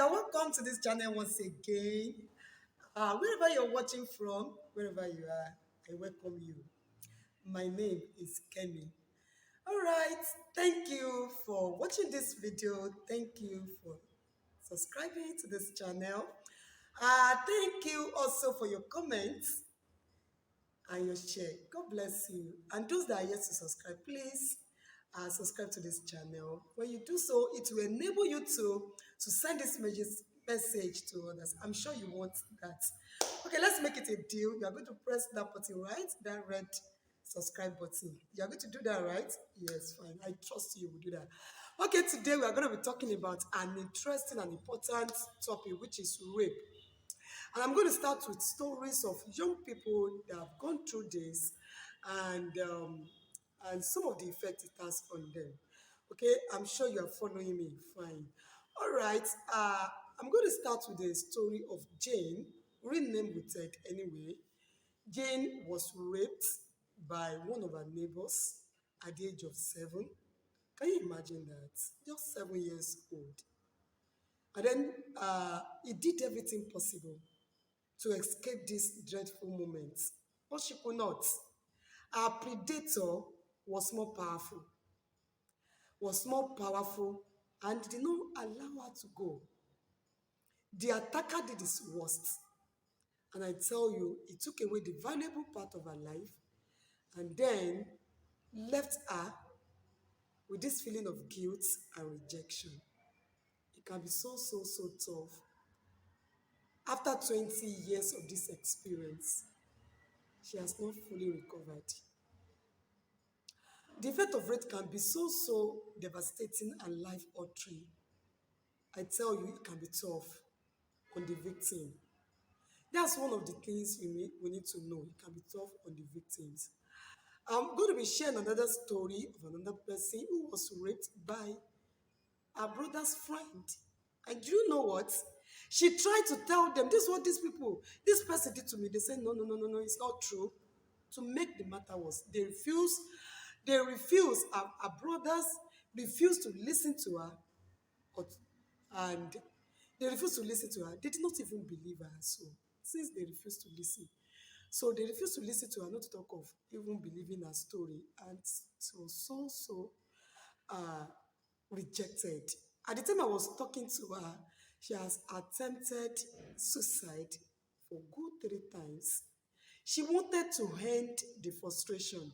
you're welcome to this channel once again. Wherever you're watching from, wherever you are, I welcome you. My name is Kemi. All right, thank you for watching this video. Thank you for subscribing to this channel. Thank you also for your comments and your share. God bless you. And those that are yet to subscribe, please subscribe to this channel. When you do so, it will enable you to send this message to others. I'm sure you want that. Okay, let's make it a deal. You are going to press that button, right? That red subscribe button. You are going to do that, right? Yes, fine. I trust you will do that. Okay, today we are going to be talking about an interesting and important topic, which is rape. And I'm going to start with stories of young people that have gone through this and um, and some of the effects it has on them. Okay, I'm sure you are following me. Fine. All right. I'm going to start with the story of Jane, real name we take anyway. Jane was raped by one of her neighbors at the age of 7. Can you imagine that? Just 7 years old. And then he did everything possible to escape this dreadful moment. But she could not. Our predator was more powerful, and did not allow her to go. The attacker did his worst. And I tell you, he took away the valuable part of her life and then left her with this feeling of guilt and rejection. It can be so tough. After 20 years of this experience, she has not fully recovered. The effect of rape can be so devastating and life-altering. I tell you, it can be tough on the victim. That's one of the things we need to know. It can be tough on the victims. I'm going to be sharing another story of another person who was raped by her brother's friend. And do you know what? She tried to tell them, this is what this person did to me. They said, no, it's not true. To make the matter worse, her brothers refused to listen to her, and they refused to listen to her. They did not even believe her. So, since they refused to listen, they refused to listen to her, not to talk of even believing her story. And it was uh, rejected. At the time I was talking to her, she has attempted suicide for good 3 times. She wanted to end the frustration.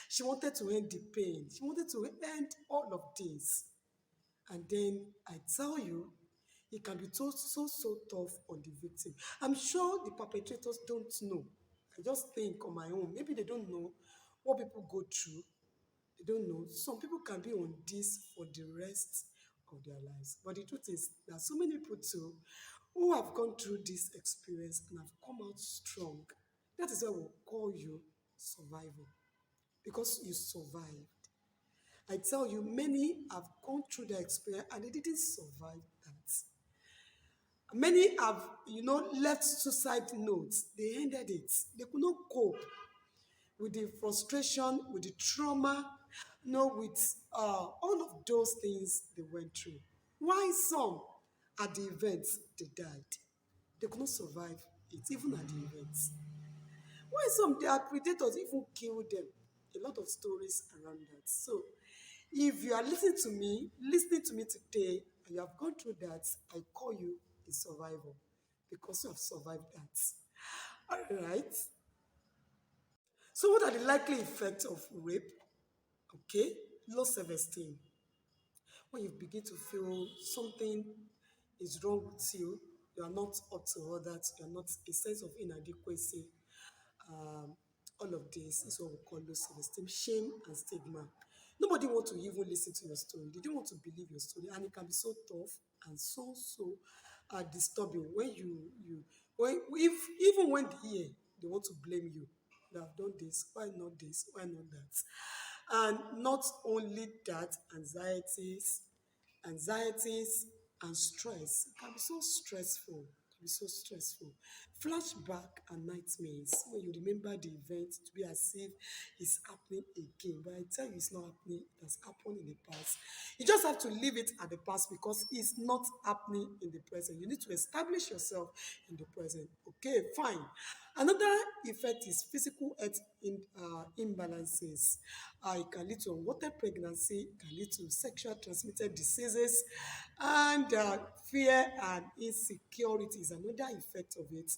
She wanted to end the pain. She wanted to end all of this. And then I tell you, it can be so tough on the victim. I'm sure the perpetrators don't know. I just think on my own, maybe they don't know what people go through. They don't know. Some people can be on this for the rest of their lives. But the truth is, there are so many people too who have gone through this experience and have come out strong. That is why we'll call you survivor, because you survived. I tell you, many have gone through the experience and they didn't survive that. Many have, left suicide notes. They ended it. They could not cope with the frustration, with the trauma, with all of those things they went through. Why some at the events they died? They could not survive it, even at the events. Why some their predators even killed them? A lot of stories around that. So, if you are listening to me today, and you have gone through that, I call you a survivor because you have survived that. All right. So, what are the likely effects of rape? Okay, low self-esteem. When you begin to feel something is wrong with you, you are not up to others, you are not a sense of inadequacy. Um, all of this is what we call low self-esteem, shame and stigma. Nobody wants to even listen to your story. They don't want to believe your story, and it can be so tough and so disturbing when even when they hear, they want to blame you. They have done this. Why not this? Why not that? And not only that, anxieties and stress. It can be so stressful. be so stressful. Flashback and nightmares, when you remember the event to be as if it's happening again. But I tell you, it's not happening, it has happened in the past. You just have to leave it at the past because it's not happening in the present. You need to establish yourself in the present. Okay, fine. Another effect is physical health imbalances. It can lead to unwanted pregnancy, it can lead to sexual transmitted diseases, and fear and insecurity is another effect of it.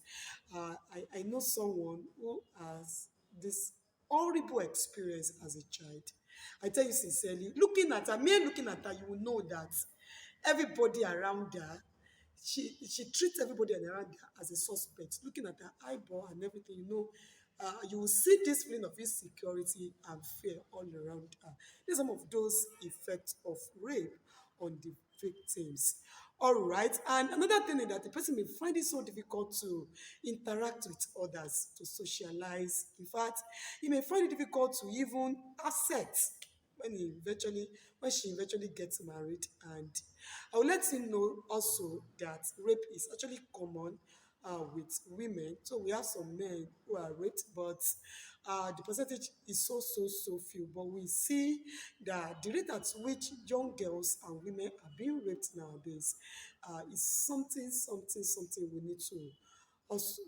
I know someone who has this horrible experience as a child. I tell you sincerely, looking at her, mere looking at her, you will know that everybody around her, she treats everybody around her as a suspect. Looking at her eyeball and everything, you will see this feeling of insecurity and fear all around her. These are some of those effects of rape on the victims. All right, and another thing is that the person may find it so difficult to interact with others, to socialize. In fact, he may find it difficult to even accept when she eventually gets married. And I will let him know also that rape is actually common with women. So we have some men who are raped, but the percentage is so few. But we see that the rate at which young girls and women are being raped nowadays is something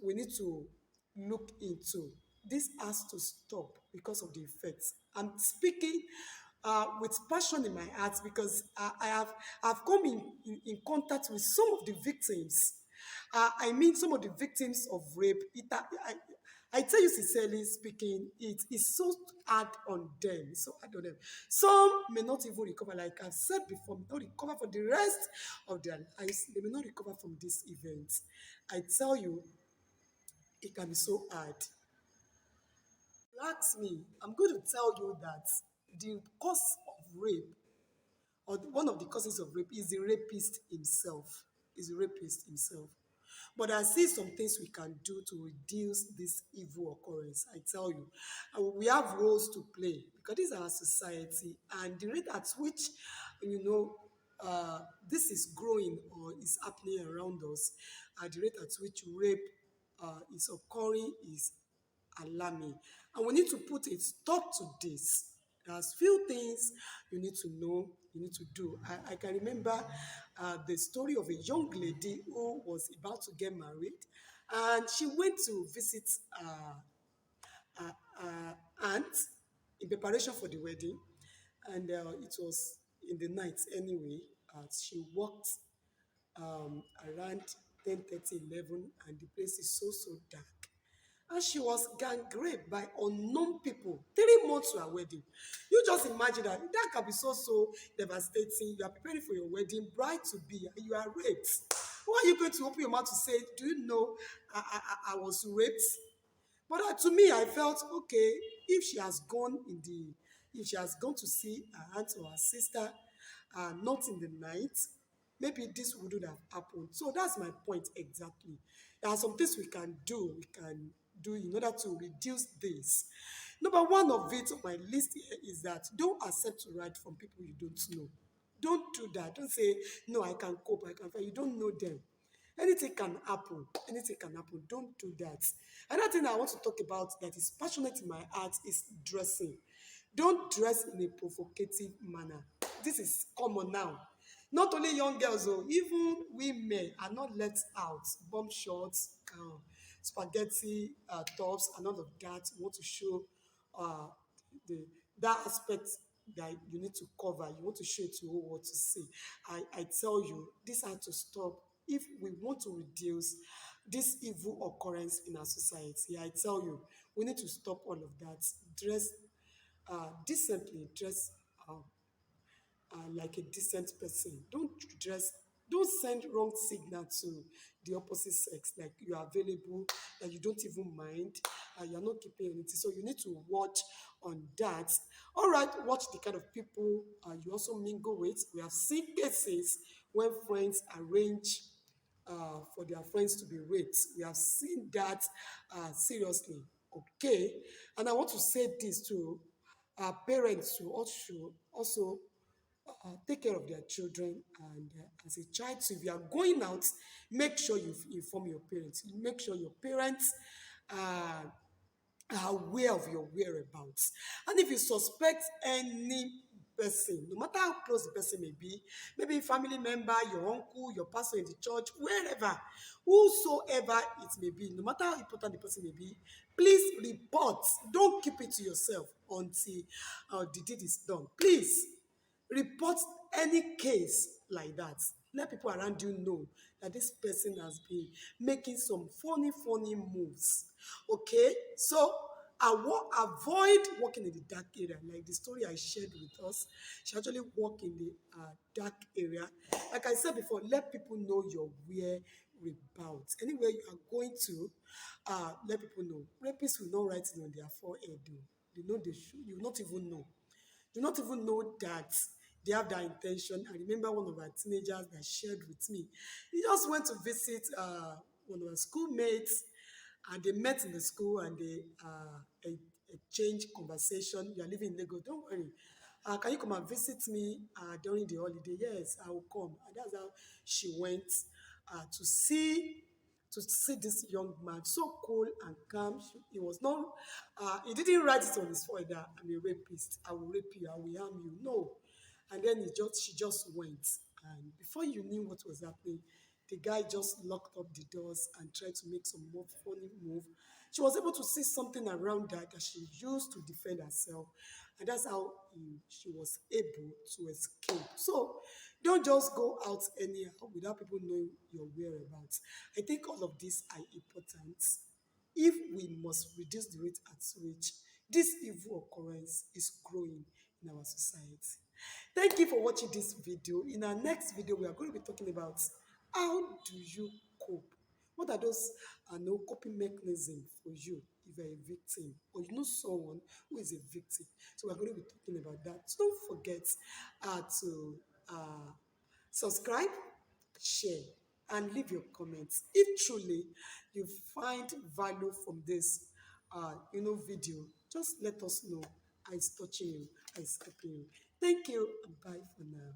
we need to look into. This has to stop because of the effects. I'm speaking with passion in my heart because I've come in contact with some of the victims. I mean, some of the victims of rape. I tell you sincerely speaking, it is so hard on them. So hard on them. Some may not even recover, like I've said before, may not recover for the rest of their lives. They may not recover from this event. I tell you, it can be so hard. You ask me, I'm going to tell you that the cause of rape, or one of the causes of rape, is the rapist himself. Is the rapist himself. But I see some things we can do to reduce this evil occurrence. I tell you, we have roles to play because this is our society, and the rate at which you know this is growing or is happening around us, the rate at which rape is occurring is alarming. And we need to put a stop to this. There's few things you need to know, you need to do. I can remember the story of a young lady who was about to get married, and she went to visit aunt in preparation for the wedding, and it was in the night anyway. She walked around 10:30, 11, and the place is so dark. And she was gang raped by unknown people 3 months to her wedding. You just imagine that can be so devastating. You are preparing for your wedding, bride to be, and you are raped. Why are you going to open your mouth to say, do you know I was raped? But to me, I felt okay if she has gone if she has gone to see her aunt or her sister, not in the night, maybe this wouldn't have happened. So that's my point exactly. There are some things we can do in order to reduce this. Number one of it on my list here is that don't accept to write from people you don't know. Don't do that. Don't say, no, I can cope, I can fight. You don't know them. Anything can happen. Anything can happen. Don't do that. Another thing I want to talk about that is passionate in my heart is dressing. Don't dress in a provocative manner. This is common now. Not only young girls, even women are not let out. Bomb shorts, spaghetti tops, and all of that. You want to show uh, the that aspect that you need to cover. You want to show it to whole world to see. I tell you, this has to stop if we want to reduce this evil occurrence in our society. I tell you, we need to stop all of that. Dress decently, dress like a decent person. Don't send wrong signal to the opposite sex, like you are available, that you don't even mind, you're not keeping anything. So you need to watch on that. All right, watch the kind of people you also mingle with. We have seen cases when friends arrange for their friends to be raped. We have seen that seriously. Okay, and I want to say this to our parents to also take care of their children. And as a child, so if you are going out, make sure you inform your parents. Make sure your parents uh, are aware of your whereabouts. And if you suspect any person, no matter how close the person may be, maybe a family member, your uncle, your pastor in the church, wherever, whosoever it may be, no matter how important the person may be, please report. Don't keep it to yourself until the deed is done. Please report any case like that. Let people around you know that this person has been making some funny moves. Okay, so avoid walking in the dark area. Like the story I shared with us, she actually walked in the dark area. Like I said before, let people know your whereabouts. Anywhere you are going to, let people know. Rapists will not write it on their forehead. Though. They know they should. You will not even know. Do not even know that they have that intention. I remember one of our teenagers that shared with me. He just went to visit one of our schoolmates, and they met in the school, and they exchanged conversation. You are living in Lagos, don't worry. Can you come and visit me during the holiday? Yes, I will come. And that's how she went uh, to see to see this young man, so cool and calm. He was not, he didn't write it on his forehead that I'm a rapist, I will rape you, I will harm you. No. And then she just went. And before you knew what was happening, the guy just locked up the doors and tried to make some more funny move. She was able to see something around her that she used to defend herself. And that's how she was able to escape. So don't just go out anyhow without people knowing your whereabouts. I think all of these are important. If we must reduce the rate at which this evil occurrence is growing in our society. Thank you for watching this video. In our next video, we are going to be talking about how do you cope? What are those no coping mechanisms for you if you're a victim or you know someone who is a victim? So we're going to be talking about that. So don't forget to subscribe, share, and leave your comments. If truly you find value from this video, just let us know. It's touching you, it's helping you. Thank you, and bye for now.